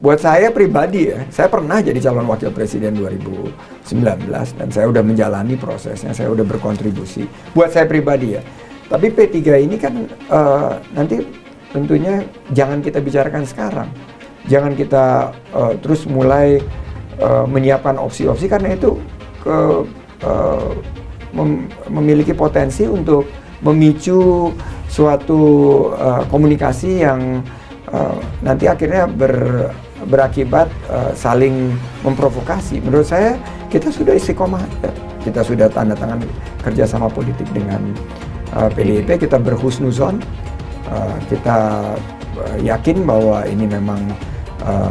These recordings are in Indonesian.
Buat saya pribadi ya, saya pernah jadi calon wakil presiden 2019 dan saya udah menjalani prosesnya, saya udah berkontribusi. Buat saya pribadi ya. Tapi P3 ini kan nanti tentunya jangan kita bicarakan sekarang. Jangan kita terus mulai menyiapkan opsi-opsi karena itu memiliki potensi untuk memicu suatu komunikasi yang nanti akhirnya berakibat saling memprovokasi. Menurut saya kita sudah istiqomah, kita sudah tanda tangan kerjasama politik dengan PDIP, kita berhusnuzon, kita yakin bahwa ini memang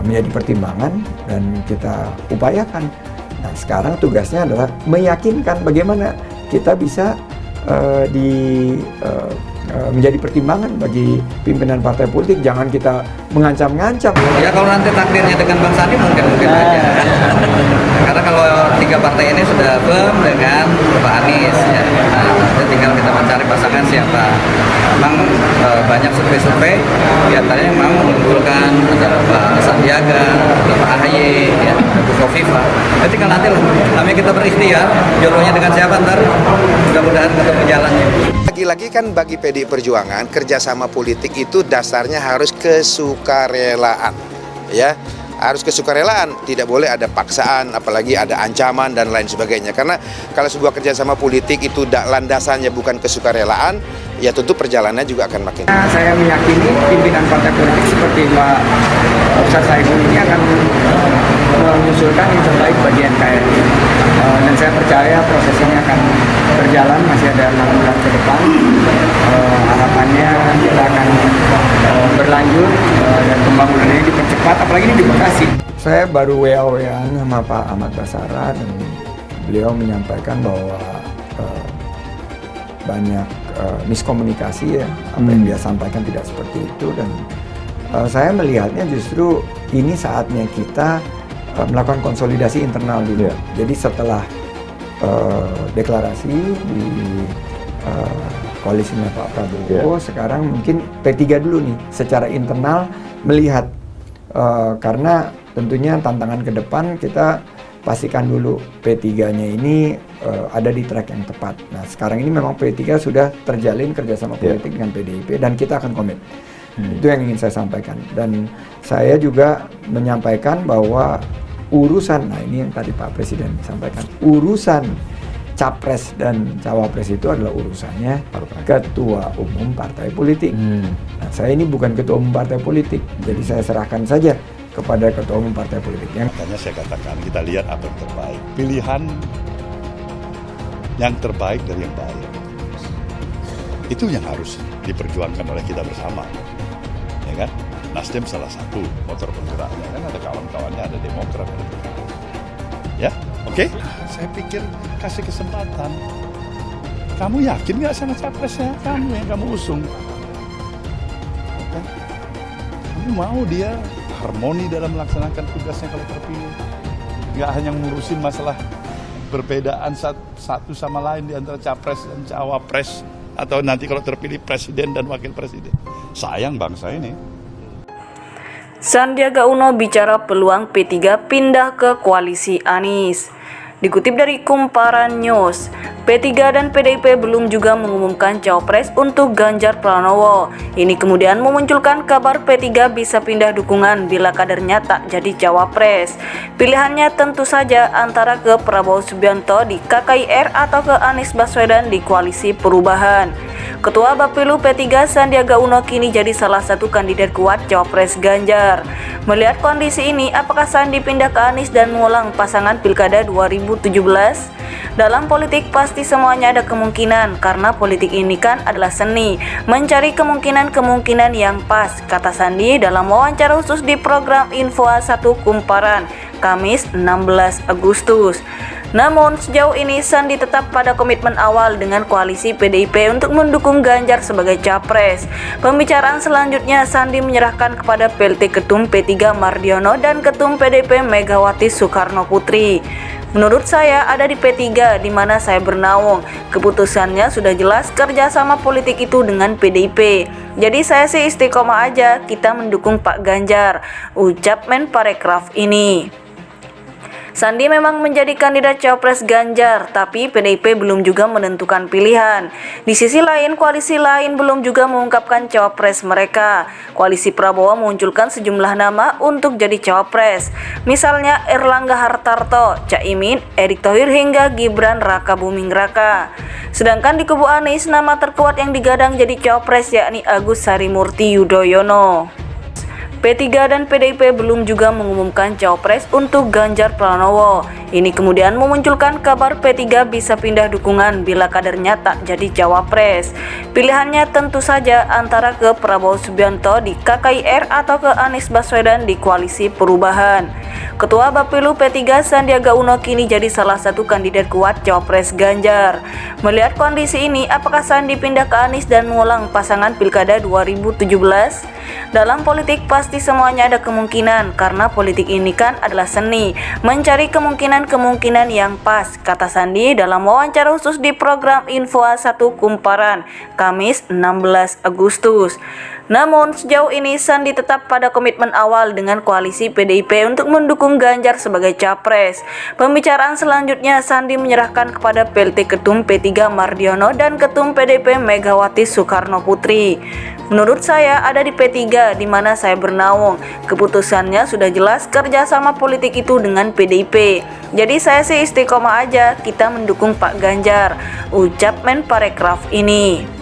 menjadi pertimbangan dan kita upayakan. Nah sekarang tugasnya adalah meyakinkan bagaimana kita bisa menjadi pertimbangan bagi pimpinan partai politik. Jangan kita mengancam-ngancam. Ya kalau nanti takdirnya dengan Bang Sandi mungkin aja. Karena kalau tiga partai ini sudah firm dengan Pak Anies, ya. Nah, nanti tinggal kita mencari pasangan siapa. Memang banyak survei-survei, diantaranya memang mengunggulkan ada Pak Sandiaga, ada Pak AHY, ya, Bu Kofifa. Jadi tinggal nanti lah. Namanya kita berikhtiar, jodohnya dengan siapa ntar, mudah-mudahan ketemu jalannya. Lagi-lagi kan bagi PDI Perjuangan kerjasama politik itu dasarnya harus kesukarelaan, ya harus kesukarelaan, tidak boleh ada paksaan, apalagi ada ancaman dan lain sebagainya. Karena kalau sebuah kerjasama politik itu landasannya bukan kesukarelaan, ya tentu perjalanannya juga akan makin. Saya meyakini pimpinan partai politik seperti Mbak Ustaz Saiful ini akan mengusulkan yang terbaik bagi NKRI. Dan saya percaya proses ini akan berjalan, masih ada 6 bulan ke depan. Harapannya kita akan berlanjut dan pembangunan ini dipercepat, apalagi ini di Bekasi. Saya baru WA-WA-an sama Pak Ahmad Basara dan beliau menyampaikan bahwa banyak miskomunikasi ya, apa yang dia sampaikan tidak seperti itu, dan saya melihatnya justru ini saatnya kita melakukan konsolidasi internal dulu. Jadi setelah deklarasi di koalisinya Pak Prabowo, sekarang mungkin P3 dulu nih secara internal melihat, karena tentunya tantangan ke depan kita pastikan dulu P3-nya ini ada di track yang tepat. Nah sekarang ini memang P3 sudah terjalin kerjasama politik dengan PDIP dan kita akan komit. Itu yang ingin saya sampaikan. Dan saya juga menyampaikan bahwa urusan, nah ini yang tadi Pak Presiden sampaikan, urusan Capres dan Cawapres itu adalah urusannya Ketua Umum Partai Politik. Nah saya ini bukan Ketua Umum Partai Politik, jadi saya serahkan saja kepada Ketua Umum Partai Politik. Makanya saya katakan kita lihat apa yang terbaik, pilihan yang terbaik dari yang baik. Itu yang harus diperjuangkan oleh kita bersama, ya kan? Nasdem salah satu motor penggeraknya, kan ada kawan-kawannya, ada Demokrat, ada PKS. Ya, oke? Saya pikir kasih kesempatan. Kamu yakin nggak sama capresnya? Kamu yang kamu usung. Kamu mau dia harmoni dalam melaksanakan tugasnya kalau terpilih. Nggak hanya ngurusin masalah perbedaan satu sama lain di antara capres dan cawapres, atau nanti kalau terpilih presiden dan wakil presiden. Sayang bangsa ini. Sandiaga Uno bicara peluang P3 pindah ke koalisi Anies. Dikutip dari Kumparan News, P3 dan PDIP belum juga mengumumkan cawapres untuk Ganjar Pranowo. Ini kemudian memunculkan kabar P3 bisa pindah dukungan bila kadernya tak jadi cawapres. Pilihannya tentu saja antara ke Prabowo Subianto di KKIR atau ke Anies Baswedan di Koalisi Perubahan. Ketua Bapilu P3 Sandiaga Uno kini jadi salah satu kandidat kuat cawapres Ganjar. Melihat kondisi ini, apakah Sandi pindah ke Anies dan mengulang pasangan Pilkada 2017? Dalam politik pasti semuanya ada kemungkinan, karena politik ini kan adalah seni, mencari kemungkinan-kemungkinan yang pas, kata Sandi dalam wawancara khusus di program Info 1 Kumparan, Kamis 16 Agustus. Namun sejauh ini Sandi tetap pada komitmen awal dengan koalisi PDIP untuk mendukung Ganjar sebagai capres. Pembicaraan selanjutnya Sandi menyerahkan kepada PLT Ketum P3 Mardiono dan Ketum PDIP Megawati Soekarno Putri. Menurut saya ada di P3 di mana saya bernaung. Keputusannya sudah jelas, kerjasama politik itu dengan PDIP. Jadi saya sih istiqomah aja, kita mendukung Pak Ganjar, ucap Menparekraf ini. Sandi memang menjadi kandidat Cawapres Ganjar, tapi PDIP belum juga menentukan pilihan. Di sisi lain, koalisi lain belum juga mengungkapkan Cawapres mereka. Koalisi Prabowo mengunculkan sejumlah nama untuk jadi Cawapres. Misalnya Erlangga Hartarto, Caimin, Erick Thohir hingga Gibran Raka Buming Raka. Sedangkan di kubu Anies, nama terkuat yang digadang jadi Cawapres yakni Agus Harimurti Yudhoyono. P3 dan PDIP belum juga mengumumkan Cawapres untuk Ganjar Pranowo. Ini kemudian memunculkan kabar P3 bisa pindah dukungan bila kadernya tak jadi Cawapres. Pilihannya tentu saja antara ke Prabowo Subianto di KKIR atau ke Anies Baswedan di Koalisi Perubahan. Ketua Bapilu P3 Sandiaga Uno kini jadi salah satu kandidat kuat Cawapres Ganjar. Melihat kondisi ini, apakah Sandi pindah ke Anies dan mengulang pasangan Pilkada 2017? Dalam politik pasti semuanya ada kemungkinan, karena politik ini kan adalah seni, mencari kemungkinan-kemungkinan yang pas, kata Sandi dalam wawancara khusus di program Info 1 Kumparan, Kamis 16 Agustus. Namun sejauh ini Sandi tetap pada komitmen awal dengan koalisi PDIP untuk mendukung Ganjar sebagai capres. Pembicaraan selanjutnya Sandi menyerahkan kepada PLT Ketum P3 Mardiono dan Ketum PDIP Megawati Soekarno Putri. Menurut saya ada di P3 di mana saya bernaung. Keputusannya sudah jelas, kerjasama politik itu dengan PDIP. Jadi saya sih istiqomah aja, kita mendukung Pak Ganjar, ucap Menparekraf ini.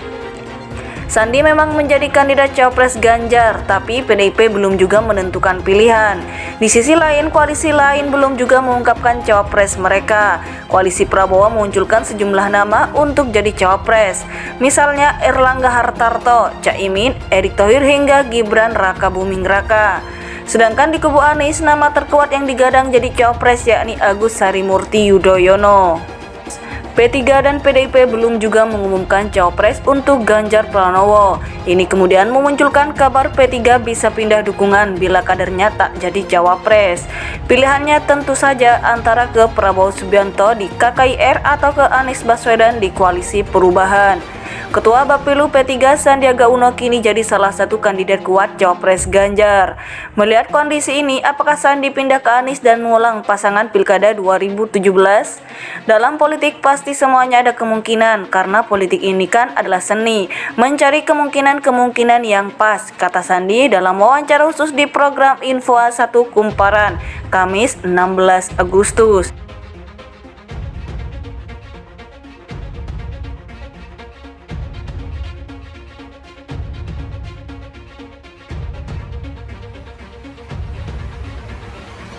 Sandi memang menjadi kandidat Cawapres Ganjar, tapi PDIP belum juga menentukan pilihan. Di sisi lain, koalisi lain belum juga mengungkapkan Cawapres mereka. Koalisi Prabowo mengunculkan sejumlah nama untuk jadi Cawapres. Misalnya Erlangga Hartarto, Caimin, Erick Thohir hingga Gibran Raka Buming Raka. Sedangkan di kubu Anies, nama terkuat yang digadang jadi Cawapres yakni Agus Harimurti Yudhoyono. P3 dan PDIP belum juga mengumumkan Cawapres untuk Ganjar Pranowo. Ini kemudian memunculkan kabar P3 bisa pindah dukungan bila kadernya tak jadi Cawapres. Pilihannya tentu saja antara ke Prabowo Subianto di KKIR atau ke Anies Baswedan di Koalisi Perubahan. Ketua Bapilu P3 Sandiaga Uno kini jadi salah satu kandidat kuat Cawapres Ganjar. Melihat kondisi ini, apakah Sandi pindah ke Anies dan mengulang pasangan Pilkada 2017? Dalam politik pasti semuanya ada kemungkinan, karena politik ini kan adalah seni, mencari kemungkinan-kemungkinan yang pas, kata Sandi dalam wawancara khusus di program Info 1 Kumparan, Kamis 16 Agustus.